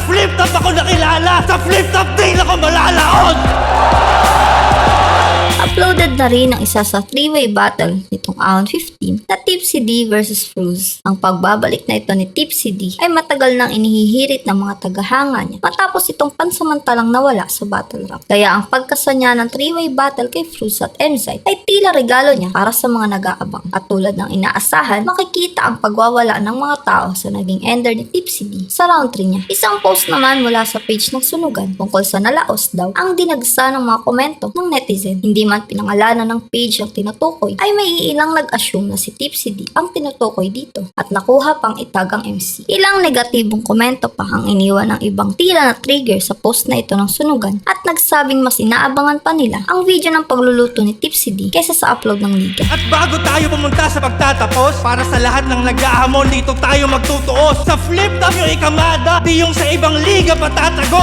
flip top ako nakilala! Sa flip top din ako malalaon! Uploaded na rin ang isa sa 3-way battle nitong Ahon 15 na Tipsy D versus Fruz. Ang pagbabalik na ito ni Tipsy D ay matagal nang inihihirit ng mga tagahanga niya matapos itong pansamantalang nawala sa battle rap. Kaya ang pagkasa niya ng 3-way battle kay Fruz at MZ ay tila regalo niya para sa mga nag-aabang. At tulad ng inaasahan, makikita ang pagwawala ng mga tao sa naging ender ni Tipsy D sa round 3 niya. Isang post naman mula sa page ng Sunugan tungkol sa nalaos daw ang dinagsa ng mga komento ng netizen. Hindi man pinangalanan ng page ang tinutukoy, ay may ilang nag-assume na si Tipsy D ang tinutukoy dito at nakuha pang itag ang MC. Ilang negatibong komento pa ang iniwan ng ibang tila na trigger sa post na ito ng Sunugan at nagsabing mas inaabangan pa nila ang video ng pagluluto ni Tipsy D kaysa sa upload ng liga. At bago tayo pumunta sa pagtatapos, para sa lahat ng nag-ahamon, dito tayo magtutuos. Sa flip top yung ikamada, di yung sa ibang liga patatagos.